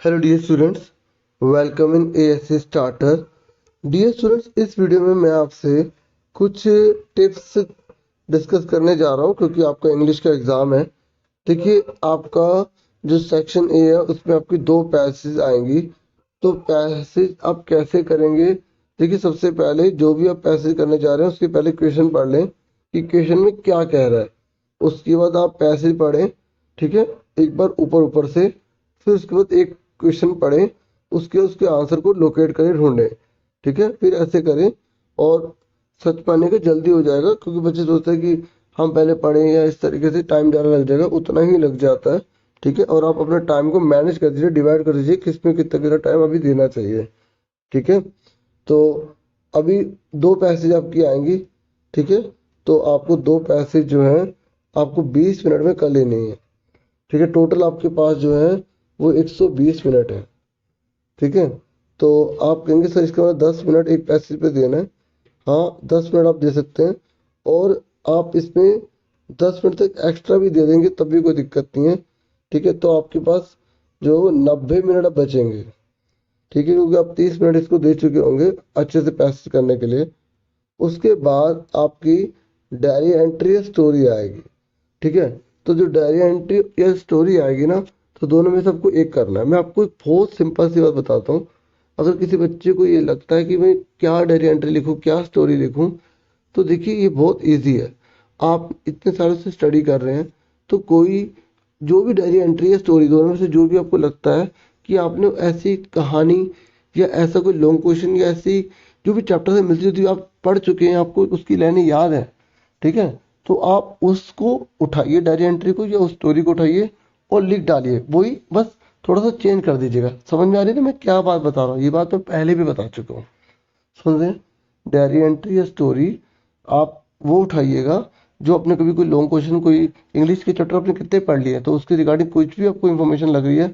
Hello dear students, welcome in ASC starter. Dear students, इस video में मैं आपसे कुछ टिप्स डिस्कस करने जा रहा हूं क्योंकि आपका इंग्लिश का एग्ज़ाम है। देखिए, आपका जो सेक्शन ए है उसमें आपकी दो पैसेज आएंगी। तो पैसेज आप कैसे करेंगे? देखिए, सबसे पहले जो भी आप पैसेज करने जा रहे हैं उसके पहले क्वेश्चन पढ़ लें कि क्वेश्चन में क्या कह रहा है। उसके बाद आप पैसेज पढ़ें, ठीक है, एक बार ऊपर ऊपर से। फिर उसके बाद एक क्वेश्चन पढ़ें, उसके उसके आंसर को लोकेट करें, ढूंढें, ठीक है। फिर ऐसे करें और सच पाने का जल्दी हो जाएगा, क्योंकि बच्चे सोचते हैं कि हम पहले पढ़ें या इस तरीके से टाइम ज़्यादा लग जाएगा, उतना ही लग जाता है, ठीक है। और आप अपने टाइम को मैनेज कर दीजिए, डिवाइड कर दीजिए किस में कितना कितना टाइम अभी देना चाहिए, ठीक है। तो अभी दो पैसेज आपकी आएंगी, ठीक है। तो आपको दो पैसेज जो है आपको 20 मिनट में कर लेनी है, ठीक है। टोटल आपके पास जो है वो 120 मिनट है, ठीक है। तो आप कहेंगे सर इसके बाद 10 मिनट एक पैसेज पे देना है। हाँ, 10 मिनट आप दे सकते हैं, और आप इसमें 10 मिनट तक एक्स्ट्रा भी दे देंगे तब भी कोई दिक्कत नहीं है, ठीक है। तो आपके पास जो 90 मिनट अब बचेंगे, ठीक है, क्योंकि आप 30 मिनट इसको दे चुके होंगे अच्छे से पैसेज करने के लिए। उसके बाद आपकी डायरी एंट्री या स्टोरी आएगी, ठीक है। तो जो डायरी एंट्री या स्टोरी आएगी ना, तो दोनों में से आपको एक करना है। मैं आपको एक बहुत सिंपल सी बात बताता हूँ। अगर किसी बच्चे को ये लगता है कि मैं क्या डायरी एंट्री लिखूँ, क्या स्टोरी लिखूँ, तो देखिए ये बहुत इजी है। आप इतने सालों से स्टडी कर रहे हैं, तो कोई जो भी डायरी एंट्री या स्टोरी दोनों में से जो भी आपको लगता है कि आपने ऐसी कहानी या ऐसा कोई लॉन्ग क्वेश्चन या ऐसी जो भी चैप्टर से मिलती जुलती आप पढ़ चुके हैं, आपको उसकी लाइनें याद है, ठीक है, तो आप उसको उठाइए, डायरी एंट्री को या उस स्टोरी को उठाइए और लिख डालिए। वही बस थोड़ा सा चेंज कर दीजिएगा। समझ में आ रही है ना मैं क्या बात बता रहा हूँ? ये बात मैं पहले भी बता चुका हूँ। सुन रहे हैं? डायरी एंट्री या स्टोरी आप वो उठाइएगा जो अपने कभी कोई लॉन्ग क्वेश्चन, कोई इंग्लिश के चैप्टर आपने कितने पढ़ लिए, तो उसके रिगार्डिंग कुछ भी आपको इन्फॉर्मेशन लग रही है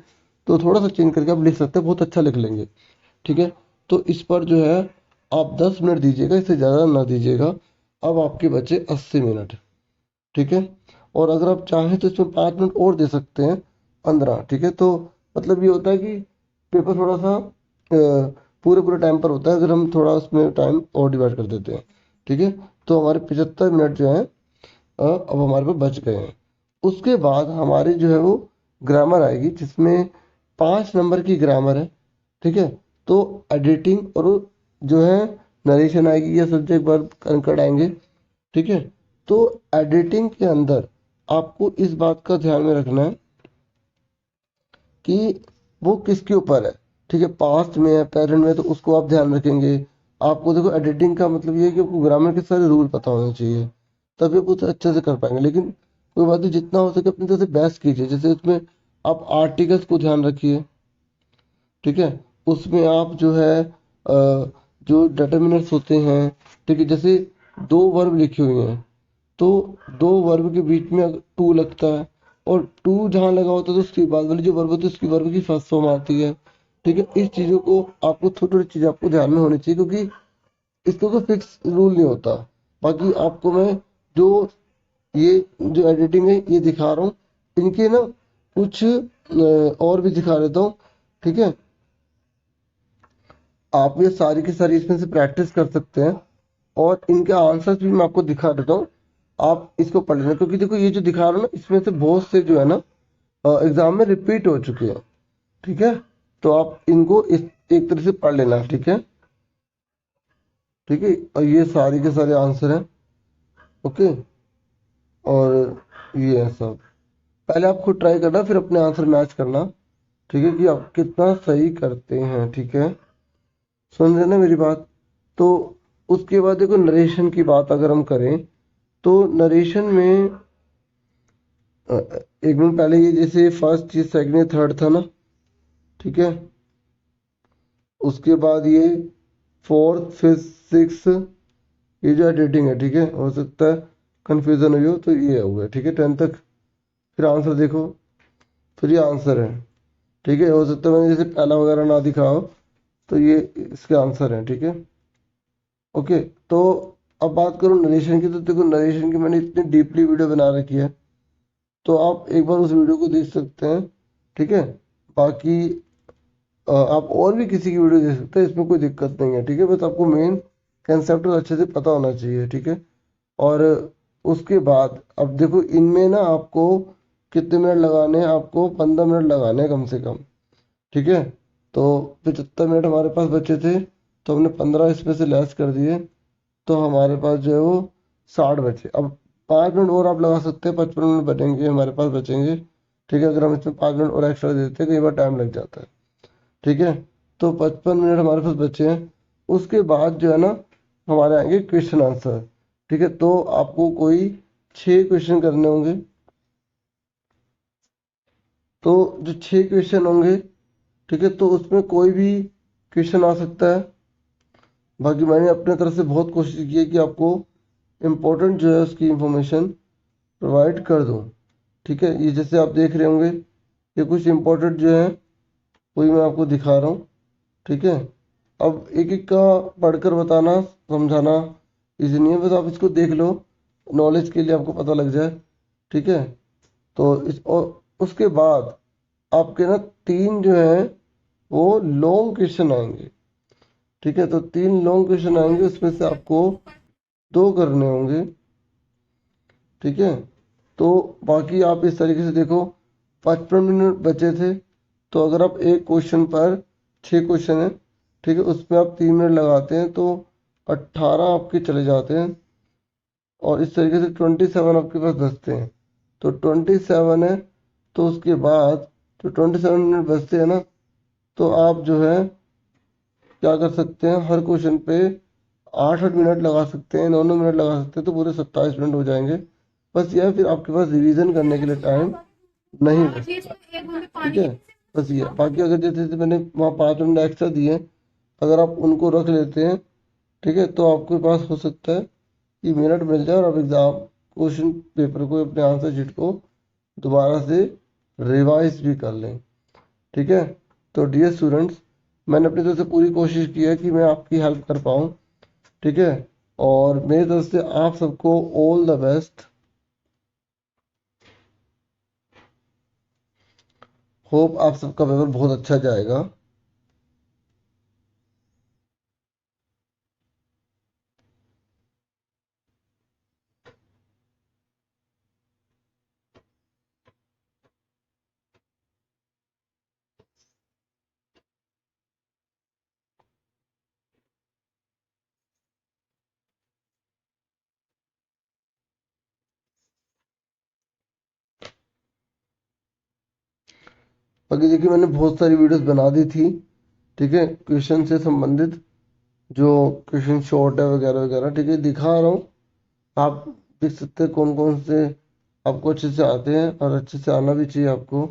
तो थोड़ा सा चेंज करके आप लिख सकते हैं, बहुत अच्छा लिख लेंगे, ठीक है। तो इस पर जो है आप 10 मिनट दीजिएगा, इससे ज़्यादा ना दीजिएगा। अब आपके बचे 80 मिनट, ठीक है। और अगर आप चाहें तो इसमें 5 मिनट और दे सकते हैं, 15, ठीक है। तो मतलब ये होता है कि पेपर थोड़ा सा पूरे पूरे टाइम पर होता है अगर हम थोड़ा उसमें टाइम और डिवाइड कर देते हैं, ठीक है। तो हमारे 75 मिनट जो है अब हमारे पास बच गए हैं। उसके बाद हमारी जो है वो ग्रामर आएगी, जिसमें 5 नंबर की ग्रामर है, ठीक है। तो एडिटिंग और जो है नरेशन आएगी या सब्जेक्ट वर्ब कंकर्ड आएंगे, ठीक है। तो एडिटिंग के अंदर आपको इस बात का ध्यान में रखना है कि वो किसके ऊपर है, ठीक है। पास्ट में है, प्रेजेंट में, तो उसको आप ध्यान रखेंगे। आपको देखो, एडिटिंग का मतलब ये है कि आपको ग्रामर के सारे रूल पता होने चाहिए, तभी आप उसे अच्छे से कर पाएंगे। लेकिन कोई बात नहीं, जितना हो सके अपनी तरफ से बेस्ट कीजिए। जैसे उसमें आप आर्टिकल्स को ध्यान रखिए, ठीक है। उसमें आप जो है जो डिटर्मिनर्स होते हैं, ठीक है, जैसे दो वर्ब लिखी हुई हैं, तो दो वर्ब के बीच में अगर टू लगता है और टू जहाँ लगा होता है तो उसके बाद वाली जो वर्ब होती है उसकी वर्ब की फर्स्ट फॉर्म आती है, ठीक है। इस चीज़ों को आपको थोड़ी थोड़ी चीज़ें आपको ध्यान में होनी चाहिए, क्योंकि इसका कोई फिक्स रूल नहीं होता। बाकी आपको मैं जो ये जो एडिटिंग है ये दिखा रहा हूँ, इनके ना कुछ और भी दिखा देता हूँ, ठीक है। आप ये सारी की सारी इसमें से प्रैक्टिस कर सकते हैं, और इनके आंसर्स भी मैं आपको दिखा देता हूँ। आप इसको पढ़ लेना, क्योंकि देखो ये जो दिखा रहा हूँ ना, इसमें से बहुत से जो है ना एग्जाम में रिपीट हो चुके हैं, ठीक है। तो आप इनको इस एक तरह से पढ़ लेना, ठीक है, ठीक है। और ये सारे के सारे आंसर हैं, ओके। और ये है सब। पहले आप खुद ट्राई करना, फिर अपने आंसर मैच करना, ठीक है, कि आप कितना सही करते हैं, ठीक है। समझ रहे ना मेरी बात? तो उसके बाद देखो, नरेशन की बात अगर हम करें तो नरेशन में एक मिनट पहले ये जैसे फर्स्ट ये सेकंड ये थर्ड था ना, ठीक है। उसके बाद ये फोर्थ फिफ्थ सिक्स, ये जो एडिटिंग है, ठीक है। हो सकता है कंफ्यूजन हुई हो, तो ये हो गया, ठीक है, 10 तक। फिर आंसर देखो, फिर ये आंसर है, ठीक है। हो सकता है मैंने जैसे पहला वगैरह ना दिखाओ, तो ये इसके आंसर है, ठीक है, ओके। तो अब बात करूँ नरेशन की, तो देखो नरेशन की मैंने इतनी डीपली वीडियो बना रखी है, तो आप एक बार उस वीडियो को देख सकते हैं, ठीक है। बाकी आप और भी किसी की वीडियो देख सकते हैं, इसमें कोई दिक्कत नहीं है। ठीक है, बस आपको मेन कंसेप्ट अच्छे से पता होना चाहिए। ठीक है, और उसके बाद अब देखो इनमें ना आपको कितने मिनट लगाने हैं, आपको 15 मिनट लगाने हैं कम से कम। ठीक है, तो 75 मिनट हमारे पास बचे थे, तो हमने 15 इसमें से लेस कर दिए, तो हमारे पास जो है वो 60 बचे। अब 5 मिनट और आप लगा सकते हैं, 55 मिनट बचेंगे हमारे पास बचेंगे। ठीक है, अगर हम इसमें 5 मिनट और एक्स्ट्रा देते हैं कई बार टाइम लग जाता है। ठीक है, तो 55 मिनट हमारे पास बचे हैं। उसके बाद जो है ना हमारे आएंगे क्वेश्चन आंसर। ठीक है, तो आपको कोई 6 क्वेश्चन करने होंगे। तो जो 6 क्वेश्चन होंगे, ठीक है, तो उसमें कोई भी क्वेश्चन आ सकता है। बाकी मैंने अपने तरफ से बहुत कोशिश की है कि आपको इम्पोर्टेंट जो है उसकी इंफॉर्मेशन प्रोवाइड कर दूँ। ठीक है, ये जैसे आप देख रहे होंगे, ये कुछ इम्पोर्टेंट जो है वही मैं आपको दिखा रहा हूँ। ठीक है, अब एक एक का पढ़कर बताना समझाना इजी नहीं है, बस आप इसको देख लो, नॉलेज के लिए आपको पता लग जाए। ठीक है, तो इस और उसके बाद आपके ना 3 जो है वो लॉन्ग क्वेश्चन आएंगे। ठीक है, तो 3 लॉन्ग क्वेश्चन आएंगे, उसमें से आपको 2 करने होंगे। ठीक है, तो बाकी आप इस तरीके से देखो, 55 मिनट बचे थे, तो अगर आप एक क्वेश्चन पर 6 क्वेश्चन है, ठीक है, उसमें आप 3 मिनट लगाते हैं तो 18 आपके चले जाते हैं, और इस तरीके से 27 आपके पास बचते हैं। तो 27 है, तो उसके बाद जो 27 मिनट बचते हैं ना, तो आप जो है क्या कर सकते हैं, हर क्वेश्चन पे 8 8 मिनट लगा सकते हैं, 9 9 मिनट लगा सकते हैं, तो पूरे 27 मिनट हो जाएंगे। बस यह फिर आपके पास रिवीजन करने के लिए टाइम नहीं बचता। ठीक है, बस ये बाकी अगर जैसे मैंने वहाँ 5 मिनट एक्स्ट्रा दिए, अगर आप उनको रख लेते हैं, ठीक है, तो आपके पास हो सकता है कि मिनट मिल जाए और आप एग्जाम क्वेश्चन पेपर को अपने आंसर शीट को दोबारा से रिवाइज भी कर लें। ठीक है, तो डियर स्टूडेंट्स, मैंने अपनी तरफ से पूरी कोशिश की है कि मैं आपकी हेल्प कर पाऊँ। ठीक है, और मेरी तरफ से आप सबको ऑल द बेस्ट। होप आप सबका पेपर बहुत अच्छा जाएगा। बाकी देखिए मैंने बहुत सारी वीडियोस बना दी थी, ठीक है, क्वेश्चन से संबंधित, जो क्वेश्चन शॉर्ट है वगैरह वगैरह। ठीक है, दिखा रहा हूँ, आप देख सकते हैं कौन कौन से आपको अच्छे से आते हैं, और अच्छे से आना भी चाहिए आपको।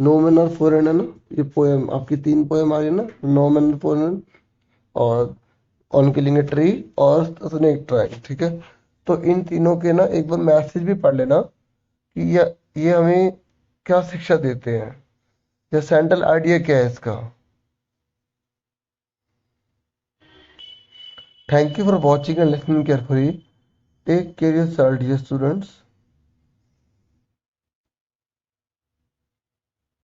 नो मैन और फॉरेन है ना, ये पोएम आपकी 3 पोएम आ रही है ना, नो मैन और फॉरेन, और ऑन किलिंग ए ट्री, और स्नेक ट्राइंग। ठीक है, तो इन तीनों के ना एक बार मैसेज भी पढ़ लेना कि ये हमें क्या शिक्षा देते हैं, या सेंट्रल आइडिया क्या है इसका। Thank you for watching and listening carefully. Take care yourself dear students.